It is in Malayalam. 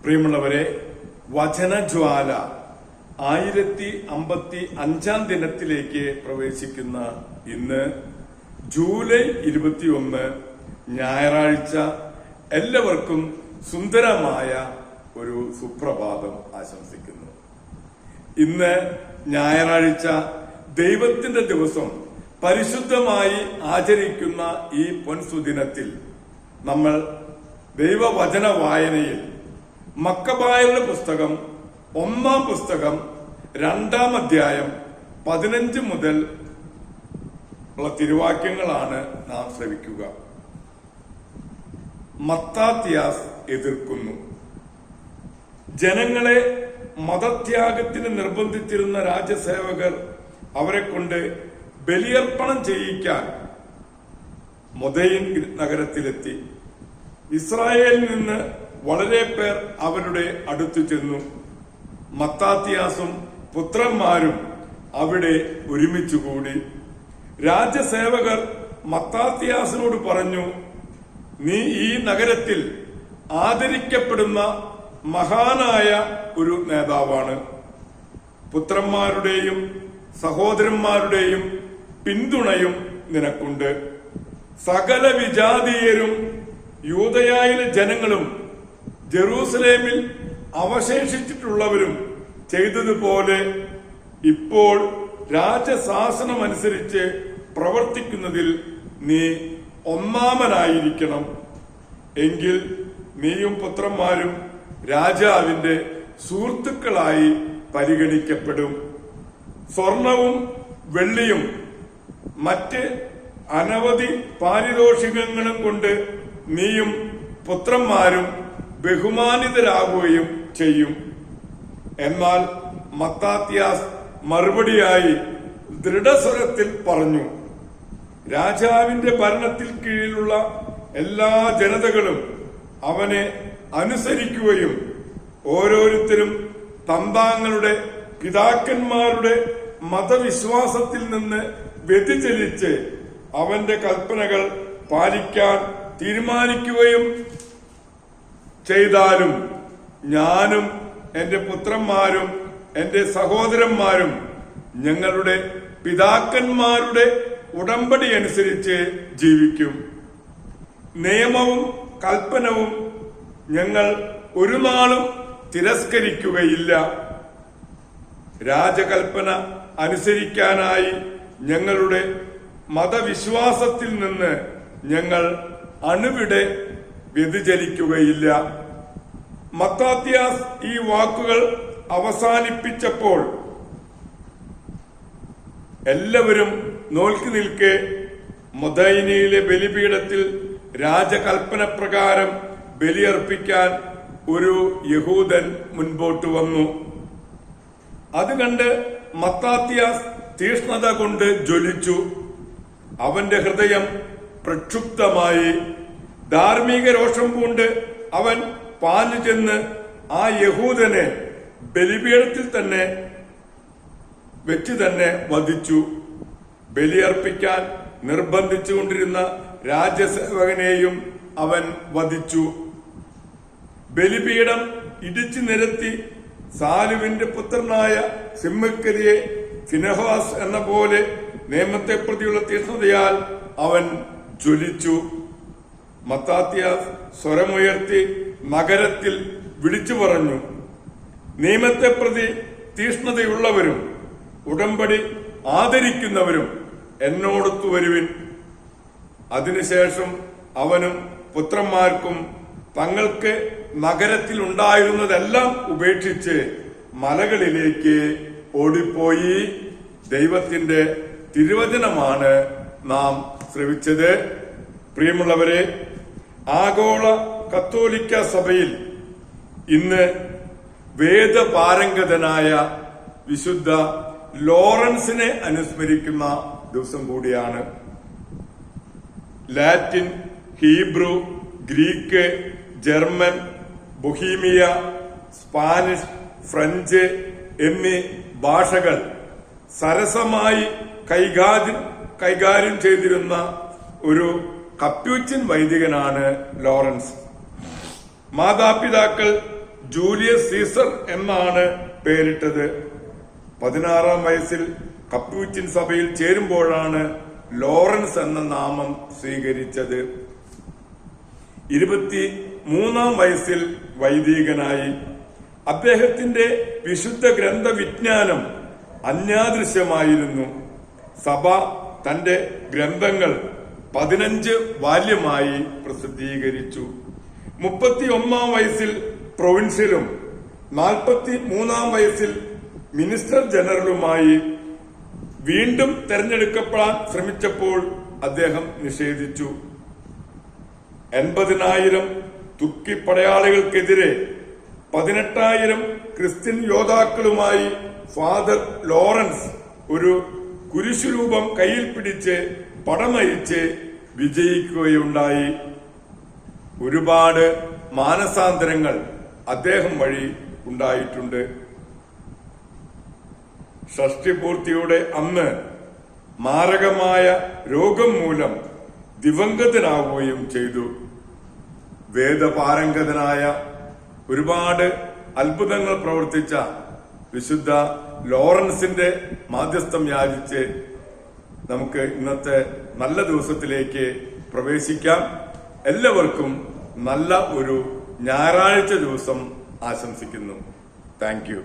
പ്രിയമുള്ളവരെ, വചനജ്വാല 1055 ദിനത്തിലേക്ക് പ്രവേശിക്കുന്ന ഇന്ന് ജൂലൈ 21 ഞായറാഴ്ച എല്ലാവർക്കും സുന്ദരമായ ഒരു സുപ്രഭാതം ആശംസിക്കുന്നു. ഇന്ന് ഞായറാഴ്ച ദൈവത്തിന്റെ ദിവസം പരിശുദ്ധമായി ആചരിക്കുന്ന ഈ പൊൻസുദിനത്തിൽ നമ്മൾ ദൈവവചന വായനയിൽ മക്കബായരുടെ പുസ്തകം 1-ാം പുസ്തകം 2-ാം അധ്യായം 15 മുതൽ ഉള്ള തിരുവാക്യങ്ങളാണ് നാം ശ്രവിക്കുക. മത്താത്യാസ് എതിർക്കുന്നു. ജനങ്ങളെ മതത്യാഗത്തിന് നിർബന്ധിച്ചിരുന്ന രാജസേവകർ അവരെ കൊണ്ട് ബലിയർപ്പണം ചെയ്യിക്കാൻ മൊദയിൻ നഗരത്തിലെത്തി. ഇസ്രായേലിൽ നിന്ന് വളരെ പേർ അവരുടെ അടുത്തു ചെന്നു. മത്താത്യാസും പുത്രന്മാരും അവിടെ ഒരുമിച്ചുകൂടി. രാജസേവകർ മത്താത്യാസിനോട് പറഞ്ഞു, നീ ഈ നഗരത്തിൽ ആദരിക്കപ്പെടുന്ന മഹാനായ ഒരു നേതാവാണ്. പുത്രന്മാരുടെയും സഹോദരന്മാരുടെയും പിന്തുണയും നിനക്കുണ്ട്. സകല വിജാതീയരും യൂദയായിലെ ജനങ്ങളും ജെറൂസലേമിൽ അവശേഷിച്ചിട്ടുള്ളവരും ചെയ്തതുപോലെ ഇപ്പോൾ രാജശാസനമനുസരിച്ച് പ്രവർത്തിക്കുന്നതിൽ നീ ഒന്നാമനായിരിക്കണം. എങ്കിൽ നീയും പുത്രന്മാരും രാജാവിന്റെ സുഹൃത്തുക്കളായി പരിഗണിക്കപ്പെടും. സ്വർണവും വെള്ളിയും മറ്റ് അനവധി പാരിതോഷികങ്ങളും കൊണ്ട് നീയും പുത്രന്മാരും ബഹുമാനിതരാകുകയും ചെയ്യും. എന്നാൽ മത്താത്യാസ് മറുപടിയായി ദൃഢസ്വരത്തിൽ പറഞ്ഞു, രാജാവിന്റെ ഭരണത്തിൽ കീഴിലുള്ള എല്ലാ ജനതകളും അവനെ അനുസരിക്കുകയും ഓരോരുത്തരും തമ്പാങ്ങളുടെ പിതാക്കന്മാരുടെ മതവിശ്വാസത്തിൽ നിന്ന് വ്യതിചലിച്ച് അവന്റെ കൽപ്പനകൾ പാലിക്കാൻ തീരുമാനിക്കുകയും ചെയ്താലും ഞാനും എന്റെ പുത്രന്മാരും എന്റെ സഹോദരന്മാരും ഞങ്ങളുടെ പിതാക്കന്മാരുടെ ഉടമ്പടി അനുസരിച്ച് ജീവിക്കും. നിയമവും കൽപ്പനവും ഞങ്ങൾ ഒരു നാളും തിരസ്കരിക്കുകയില്ല. രാജകൽപ്പന അനുസരിക്കാനായി ഞങ്ങളുടെ മതവിശ്വാസത്തിൽ നിന്ന് ഞങ്ങൾ അണുവിടെ വ്യതിചലിക്കുകയില്ല. മത്താത്യാസ് ഈ വാക്കുകൾ അവസാനിപ്പിച്ചപ്പോൾ എല്ലാവരും നോക്കി നിൽക്കെ മൊദയിനിലെ ബലിപീഠത്തിൽ രാജകൽപ്പന പ്രകാരം ബലിയർപ്പിക്കാൻ ഒരു യഹൂദൻ മുൻപോട്ട് വന്നു. അത് കണ്ട് മത്താത്യാസ് തീഷ്ണത കൊണ്ട് ജ്വലിച്ചു. അവന്റെ ഹൃദയം പ്രക്ഷുബ്ധമായി. ധാർമ്മിക രോഷം കൊണ്ട് അവൻ പാഞ്ഞു ചെന്ന് ആ യഹൂദനെ ബലിപീഠത്തിൽ തന്നെ വെച്ച് തന്നെ വധിച്ചു. ബലിയർപ്പിക്കാൻ നിർബന്ധിച്ചുകൊണ്ടിരുന്ന രാജസേവകനെയും അവൻ വധിച്ചു. ബലിപീഠം ഇടിച്ചു നിരത്തി സാലുവിന്റെ പുത്രനായ സിമ്മക്കരിയെ ഫിനെഹാസ് എന്ന പോലെ നിയമത്തെ പ്രതിയുള്ള തീഷ്ണതയാൽ അവൻ ജ്വലിച്ചു. മത്താത്യാസ് സ്വരമുയർത്തി നഗരത്തിൽ വിളിച്ചു പറഞ്ഞു, നിയമത്തെ പ്രതി തീഷ്ണതയുള്ളവരും ഉടമ്പടി ആദരിക്കുന്നവരും എന്നോടൊത്തു വരുവിൻ. അതിനുശേഷം അവനും പുത്രന്മാർക്കും തങ്ങൾക്ക് നഗരത്തിൽ ഉണ്ടായിരുന്നതെല്ലാം ഉപേക്ഷിച്ച് മലകളിലേക്ക് ഓടിപ്പോയി. ദൈവത്തിന്റെ തിരുവചനമാണ് നാം ശ്രവിച്ചത്. പ്രിയമുള്ളവരെ, ആഗോള കത്തോലിക്ക സഭയിൽ ഇന്ന് വേദപാരംഗതനായ വിശുദ്ധ ലോറൻസിനെ അനുസ്മരിക്കുന്ന ദിവസം കൂടിയാണ്. Latin, Hebrew, Greek, German, Bohemia, Spanish, French എന്നീ ഭാഷകൾ സരസമായി കൈകാര്യം ചെയ്തിരുന്ന ഒരു കപ്യൂച്ചിൻ വൈദികനാണ് ലോറൻസ്. മാതാപിതാക്കൾ ജൂലിയസ് സീസർ എന്നാണ് പേരിട്ടത്. 16-ാം വയസ്സിൽ കപ്പൂച്ചിൻ സഭയിൽ ചേരുമ്പോഴാണ് ലോറൻസ് എന്ന നാമം സ്വീകരിച്ചത്. 23-ാം വയസ്സിൽ വൈദികനായി. അദ്ദേഹത്തിന്റെ വിശുദ്ധ ഗ്രന്ഥ വിജ്ഞാനം അന്യാദൃശ്യമായിരുന്നു. സഭ തന്റെ ഗ്രന്ഥങ്ങൾ 15 വാല്യമായി പ്രസിദ്ധീകരിച്ചു. 31-ാം വയസ്സിൽ പ്രൊവിൻഷ്യലും 43-ാം വയസ്സിൽ മിനിസ്റ്റർ ജനറലുമായി വീണ്ടും തെരഞ്ഞെടുക്കപ്പെടാൻ ശ്രമിച്ചപ്പോൾ അദ്ദേഹം നിഷേധിച്ചു. 80,000 തുർക്കി പടയാളികൾക്കെതിരെ 18,000 ക്രിസ്ത്യൻ യോദ്ധാക്കളുമായി ഫാദർ ലോറൻസ് ഒരു കുരിശുരൂപം കയ്യിൽ പിടിച്ച് പടനയിച്ച് വിജയിക്കുകയുണ്ടായി. ഒരുപാട് മാനസാന്തരങ്ങൾ അദ്ദേഹം വഴി ഉണ്ടായിട്ടുണ്ട്. ഷഷ്ടിപൂർത്തിയുടെ അന്ന് മാരകമായ രോഗം മൂലം ദിവംഗതനാവുകയും ചെയ്തു. വേദപാരംഗതനായ ഒരുപാട് അത്ഭുതങ്ങൾ പ്രവർത്തിച്ച വിശുദ്ധ ലോറൻസിന്റെ മാധ്യസ്ഥം യാചിച്ച് നമുക്ക് ഇന്നത്തെ നല്ല ദിവസത്തിലേക്ക് പ്രവേശിക്കാം. എല്ലാവർക്കും നല്ല ഒരു ഞായറാഴ്ച ദിവസം ആശംസിക്കുന്നു. Thank you.